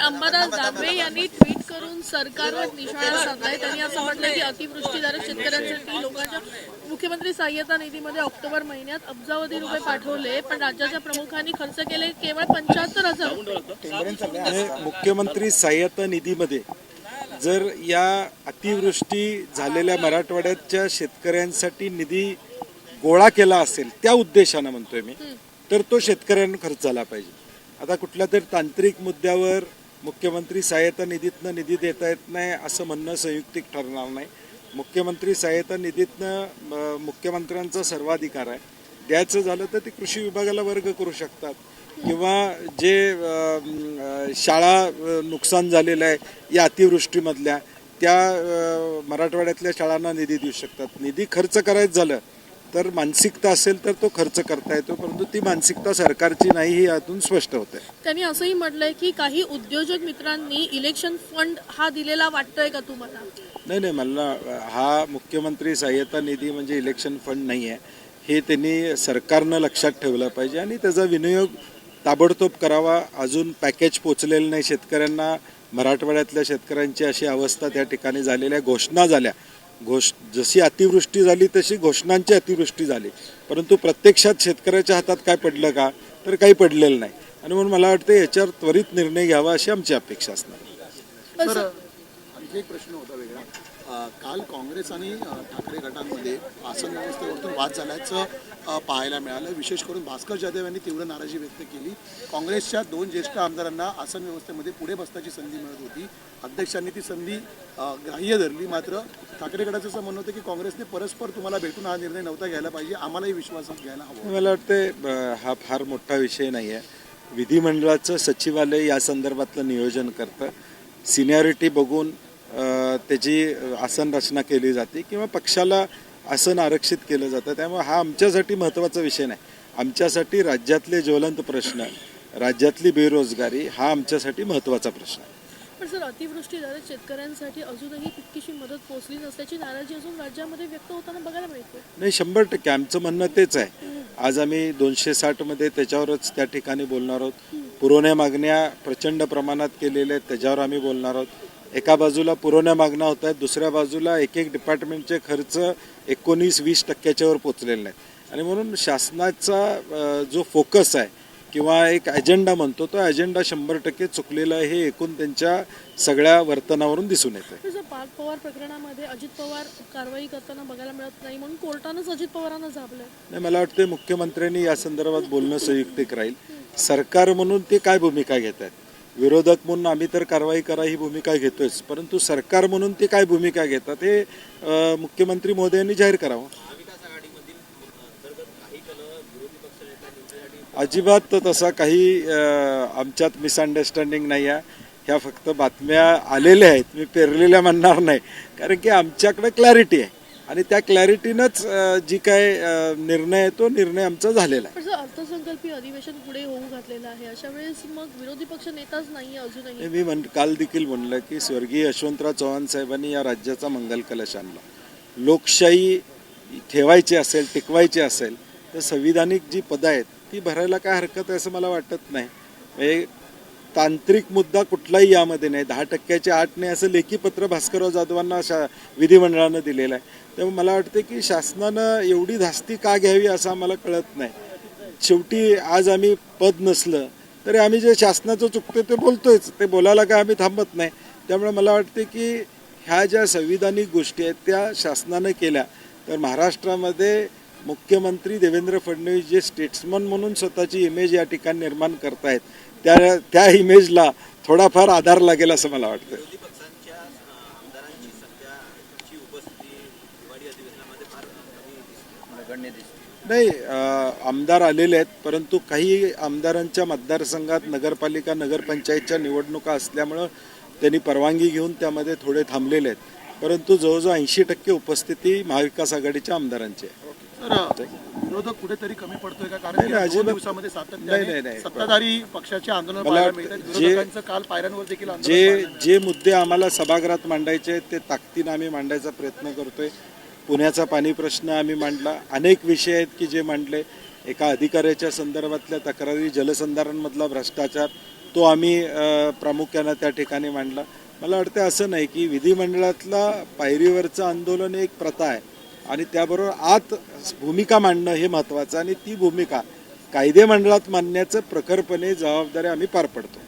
अंबादास दानवे यांनी ट्विट करून सरकारवर निशाणा साधलाय। त्यांनी असं म्हटलं की अतिवृष्टीधारक शेतकऱ्यांसाठी लोकांच्या मुख्यमंत्री सहाय्यता निधीमध्ये ऑक्टोबर महिन्यात अब्जावधी रुपये पाठवले, पण राज्याच्या प्रमुखांनी खर्च केले केवळ 75,000। मुख्यमंत्री सहाय्यता निधीमध्ये जर या अतिवृष्टी झालेल्या मराठवाड्याच्या शेतकऱ्यांसाठी निधी गोळा केला असेल त्या उद्देशानं म्हणतोय मी, तर तो शेतकऱ्यांना खर्च झाला पाहिजे। आता कुठल्या तरी तांत्रिक मुद्द्यावर मुख्यमंत्री सहाय्यता निधीतनं निधी देता येत नाही असं म्हणणं संयुक्तिक ठरणार नाही। मुख्यमंत्री सहाय्यता निधीतनं मुख्यमंत्र्यांचा सर्वाधिकार आहे। द्यायचं झालं तर ते कृषी विभागाला वर्ग करू शकतात किंवा जे शाळा नुकसान झालेलं आहे या अतिवृष्टीमधल्या त्या मराठवाड्यातल्या शाळांना निधी देऊ शकतात। निधी खर्च करायचं झालं तर मानसिकता असेल तर तो खर्च करता येतो, परंतु ती मानसिकता सरकारची नाही हे यातून स्पष्ट होते। त्यांनी असंही म्हटलंय की काही उद्योजक मित्रांनी इलेक्शन फंड हा दिलेला वाटतोय का तुम्हाला? नाही, मला हा मुख्यमंत्री सहाय्यता निधी म्हणजे इलेक्शन फंड नाही आहे हे त्यांनी सरकारनं लक्षात ठेवलं पाहिजे आणि त्याचा विनियोग ताबडतोब करावा। अजून पॅकेज पोचलेलं नाही शेतकऱ्यांना। मराठवाड्यातल्या शेतकऱ्यांची अशी अवस्था त्या ठिकाणी झालेल्या घोषणा झाल्या, जशी अतिवृष्टी झाली तशी घोषणांची अतिवृष्टी झाली, परंतु प्रत्यक्षात शेतकऱ्याच्या हातात काय पडलं का, तर काही पडलेलं नाही। आणि म्हणून मला वाटतं याच्यावर त्वरित निर्णय घ्यावा अशी आमची अपेक्षा असणार। तर आणखी एक प्रश्न होता वेगळा। काल काँग्रेस आणि ठाकरे गटांमध्ये आसन व्यवस्थेवरून वाद झाल्याचं पाहायला मिळालं। विशेष करून भास्कर जाधव यांनी तीव्र नाराजी व्यक्त केली। काँग्रेसच्या 2 ज्येष्ठ आमदारांना आसन व्यवस्थेमध्ये पुढे बसण्याची संधी मिळत होती, अध्यक्षांनी ती संधी ग्राह्य धरली। मात्र ठाकरे गटाचं असं म्हणणं होतं की काँग्रेसने परस्पर तुम्हाला भेटून हा निर्णय नव्हता घ्यायला पाहिजे, आम्हालाही विश्वासात घ्यायला हवा। मला वाटतं हा फार मोठा विषय नाही आहे। विधिमंडळाचं सचिवालय या संदर्भातलं नियोजन करतं, सिनियरिटी बघून त्याची आसन रचना केली जाते किंवा पक्षाला आसन आरक्षित केलं जातं। त्यामुळे हा आमच्यासाठी महत्त्वाचा विषय नाही। आमच्यासाठी राज्यातले ज्वलंत प्रश्न, राज्यातली बेरोजगारी हा आमच्यासाठी महत्त्वाचा प्रश्न आहे। पण सर, अतिवृष्टीधारक शेतकऱ्यांसाठी अजूनही तितकीशी मदत पोहोचली नसल्याची नाराजी अजून राज्यामध्ये व्यक्त होताना बघायला मिळते। नाही, 100% आमचं म्हणणं तेच आहे। आज आम्ही 260 मध्ये त्याच्यावरच त्या ठिकाणी बोलणार आहोत। पुरवण्या मागण्या प्रचंड प्रमाणात केलेल्या आहेत, त्याच्यावर आम्ही बोलणार आहोत। एका बाजूला पुरवण्या मागण्या होत आहेत, दुसऱ्या बाजूला एक डिपार्टमेंटचे खर्च 19-20% वर पोचलेले नाहीत। आणि म्हणून शासनाचा जो फोकस आहे किंवा एक अजेंडा म्हणतो तो अजेंडा 100% चुकलेला आहे, हे एकूण त्यांच्या सगळ्या वर्तनावरून दिसून येतं। पार्थ पवार प्रकरणामध्ये अजित पवार कारवाई करताना बघायला मिळत नाही, म्हणून कोर्टानंच अजित पवारांना झापलंय। नाही, मला वाटतं मुख्यमंत्र्यांनी या संदर्भात बोलणं संयुक्तिक राहील। सरकार म्हणून ते काय भूमिका घेत आहेत, विरोधक म्हणून आम्ही तर कारवाई करा ही भूमिका घेतोयच, परंतु सरकार म्हणून ते काय भूमिका घेतात हे मुख्यमंत्री महोदयांनी जाहीर करावं। अजिबात तसा काही आमच्यात मिसअंडरस्टँडिंग नाही आहे। ह्या फक्त बातम्या आलेल्या आहेत, मी पेरलेल्या म्हणणार नाही, कारण की आमच्याकडे क्लॅरिटी आहे आणि त्या क्लॅरिटीनंच जी काय निर्णय आहे तो निर्णय आमचा झालेला आहे। अर्थसंकल्पीय अधिवेशन पुढे होऊ घातलेलं आहे, अशा वेळेस मग विरोधी पक्ष नेताच नाहीये अजूनही। मी काल देखील म्हणलं की स्वर्गीय यशवंतराव चव्हाण साहेबांनी या राज्याचा मंगल कलश आणला। लोकशाही ठेवायची असेल, टिकवायची असेल तर संविधानिक जी पदं आहेत ती भरायला काय हरकत आहे असं मला वाटत नाही। तांत्रिक मुद्दा कुठलाही यामध्ये नाही। 10% 8 नाही असं लेखी पत्र भास्करराव जाधवांना विधिमंडळानं दिलेलं आहे। त्यामुळे मला वाटतं की शासनानं एवढी धास्ती का घ्यावी असं आम्हाला कळत नाही। शेवटी आज आम्ही पद नसलं तरी आम्ही जे शासनाचं चुकतोय ते बोलतोयच, ते बोलायला काय आम्ही थांबत नाही। त्यामुळे मला वाटते की ह्या ज्या संविधानिक गोष्टी आहेत त्या शासनानं केल्या तर महाराष्ट्रामध्ये मुख्यमंत्री देवेंद्र फडणवीस जे स्टेट्समन म्हणून स्वतःची इमेज या ठिकाणी निर्माण करतायत त्या इमेजला थोडाफार आधार लागेल असं मला वाटतं। नाही, आमदार आलेले आहेत, परंतु काही आमदारांच्या मतदारसंघात नगरपालिका नगरपंचायतच्या निवडणुका असल्यामुळं त्यांनी परवानगी घेऊन त्यामध्ये थोडे थांबलेले आहेत, परंतु जवळजवळ 80% उपस्थिती महाविकास आघाडीच्या आमदारांची आहे। विरोधक कुठेतरी कमी पडतोय का? कारण 2 दिवसामध्ये सातत्याने सत्ताधारी पक्षाचे आंदोलन पाहायला मिळतात, विरोधकांचं काल पायऱ्यांवर देखील जे मुद्दे आम्हाला सभागृहात मांडायचे आहेत ते ताकदीने आम्ही मांडायचा प्रयत्न करतोय। पुण्याचा पाणी प्रश्न आम्ही मांडला, अनेक विषय आहेत की जे मांडले। एका अधिकाऱ्याच्या संदर्भातल्या तक्रारी, जलसंधारणमधला भ्रष्टाचार, तो आम्ही प्रामुख्यानं त्या ठिकाणी मांडला. मला वाटतं असं नाही की विधिमंडळातला पायरीवरचं आंदोलन एक प्रथा आहे आणि त्याबरोबर आत भूमिका मांडणं हे महत्त्वाचं आणि ती भूमिका कायदे मंडळात मांडण्याचं प्रखरपणे जबाबदारी आम्ही पार पडतो.